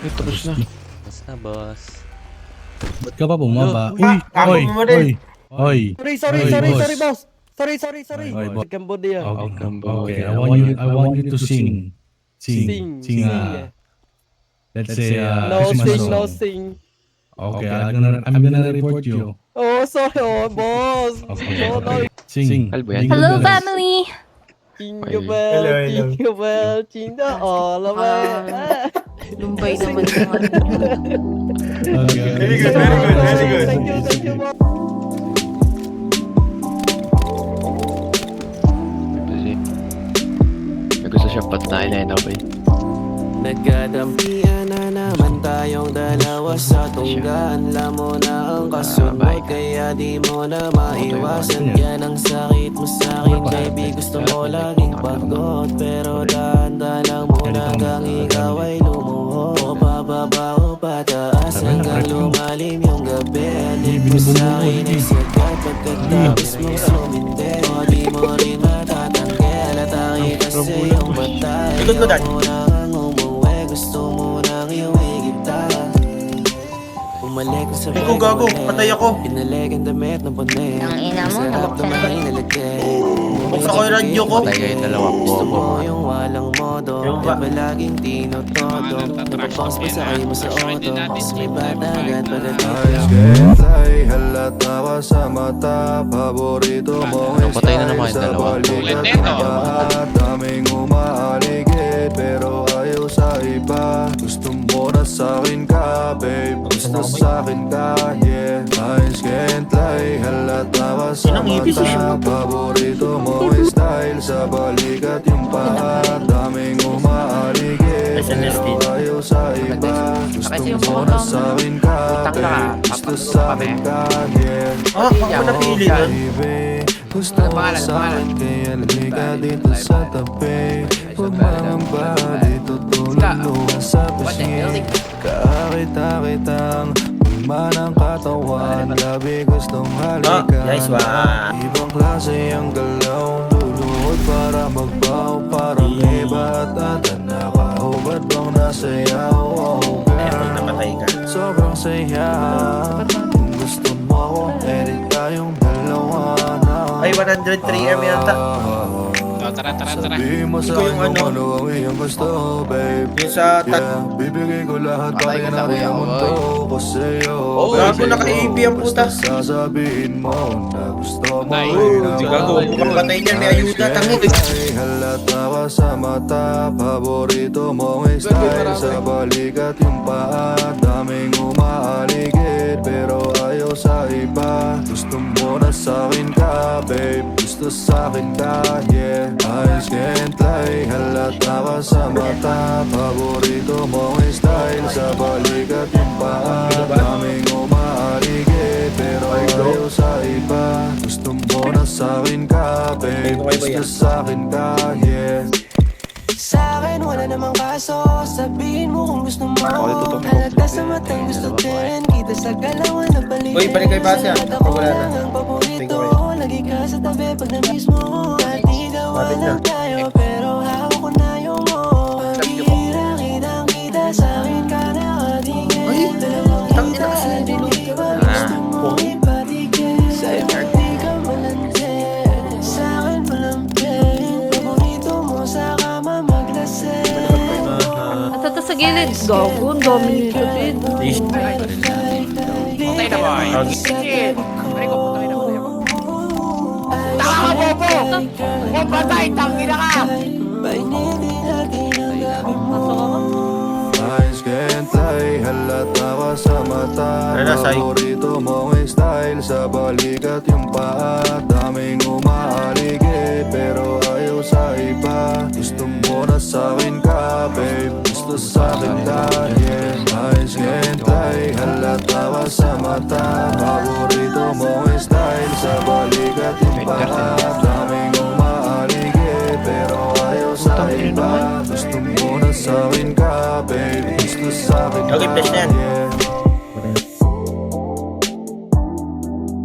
Ay, tapos na. Basta, boss. Ba't ka pa bumaba? Ako Uy, mo rin. oy. Sorry, Oy, boss. boss. Oy, boss. Cambodia. Okay, I want you to sing. Sing. Let's say Christmas song. Sing. Okay, I'm gonna report you. Oh, sorry, boss. Okay. Sorry. Sing. Albo yan. Jingle Hello, bells. family! Jingle Hello, bell, hello. jingle bell, jingle all the way. Lumbay naman yung ano. Okay. Very good, very good, very good. Thank you, boss. May gusto siya patayin na yun, Nagkadampian na naman tayong dalawa sa tunggaan. Alam mo na ang kasunod, kaya di mo na maiwasan. Yan ang sakit mo sa'kin, baby. Gusto mo laging pagod, pero dahan-dahan lang muna hanggang ikaw ay lumuho. O pababa o pataas hanggang lumalim yung gabi. Alip mo sa'kin ay sagat, pagkatapos mong sumindi. O di mo rin matatanggi, halata kita sa iyong batay. Ikot mo, Dad. Gusto mo nang iwigip tayo. Umalik sa Ikaw gago, patay ako. Pinalik ang damit ng puti. Ang ina mo, Sarap nabuksan na na may yun. nalagay. Buksan ko yung radyo ko. Patay kayo dalawang Gusto bobo. mo yung walang modo. Yung Di ba laging tinotodo? Napapaus pa sa kayo mo sa auto. Mas may batagan pa na dito. Ay, halata ka sa mata. Paborito mo Ano, patay na naman yung dalawa. Daming umaaligid, pero ayaw sa iba. Gusto mo na sa'kin ka, babe. Gusto sa'kin ka, yeah. Eyes can't lie, halata ka sa mata. Paborito mo style, sa balikat yung paa. Daming umaaligid, pero ayaw sa iba. Gusto mo na sa'kin ka, babe. Gusto sa'kin ka, yeah. Ako napili nun. Baby, gusto mo sa'kin, kaya liga dito sa tabi. Huwag mangamba, dito tululuwa sa pisngi. Kakita-kitang manang katawan, gabi gustong halikan. Nice one. Ibang klase ang galaw, luluhod para magbaw. Parang iba at nakahubad bang nasayaw. Oh girl, Napatay ka. sobrang saya. Kung gusto mo ako, edit tayong dalawa na. Ay, 103M yata. Sabihin mo sa Ikaw yung akin kung ano? ano ang iyong gusto, babe. Yung sa Yeah, bibigay ko lahat para namin ang mundo ko sa'yo. Oh, gago, naka-AB ang puta. Basta sasabihin mo na gusto mo. Si gago, mukhang patay niyan. May ayuda, tangit. Ay, halata ka sa mata. Paborito mong style, sa balikat yung paa. Daming umaaligid, pero ayaw sa iba. Gusto mo na sa'kin ka, babe. Gusto sa'kin ka, yeah. Eyes can't lie, halata ka sa mata. Paborito mong style, sa balikat yung paa. Daming umaaligid, pero ayaw sa iba. Gusto mo na sa'kin ka, babe. Gusto sa'kin ka, yeah. Sa'kin wala namang kaso. Sabihin mo kung gusto mo. Halata sa matang gusto din. Kita sa galawan na balikin. Uy, balik kay Basya. Ako Wala na. lang ang paborito. Tingko Lagi ka sa tabi pag na-miss mo. At di gawa Mabit na. lang tayo, pero hawak ko na yung mo. Pag-ihira kitang-kita sa'kin ka nakatingin. Dalawang kita sa dinig ka ba gusto mo ipatigil. Sa'yo di ka malandi, sa'kin malampin. Paborito mo sa kama maglasing. At ito sa gilid. Gago, ang dami nito, Pid. Patay na boy. Eyes can't lie, halata ka sa mata. Wala, say. Paborito mong style, sa balikat yung paa. Daming umaaligid, pero ayaw sa iba. Gusto mo na sa'kin ka, babe. Gusto sa'kin ka, yeah. Eyes can't lie, halata ka sa mata. Paborito mong style, sa balikat yung paa. Daming umaaligid, pero ayaw sa iba. Gusto mo na sa'kin ka, babe. Gusto sa'kin ka, Okay, flash na yan. yeah.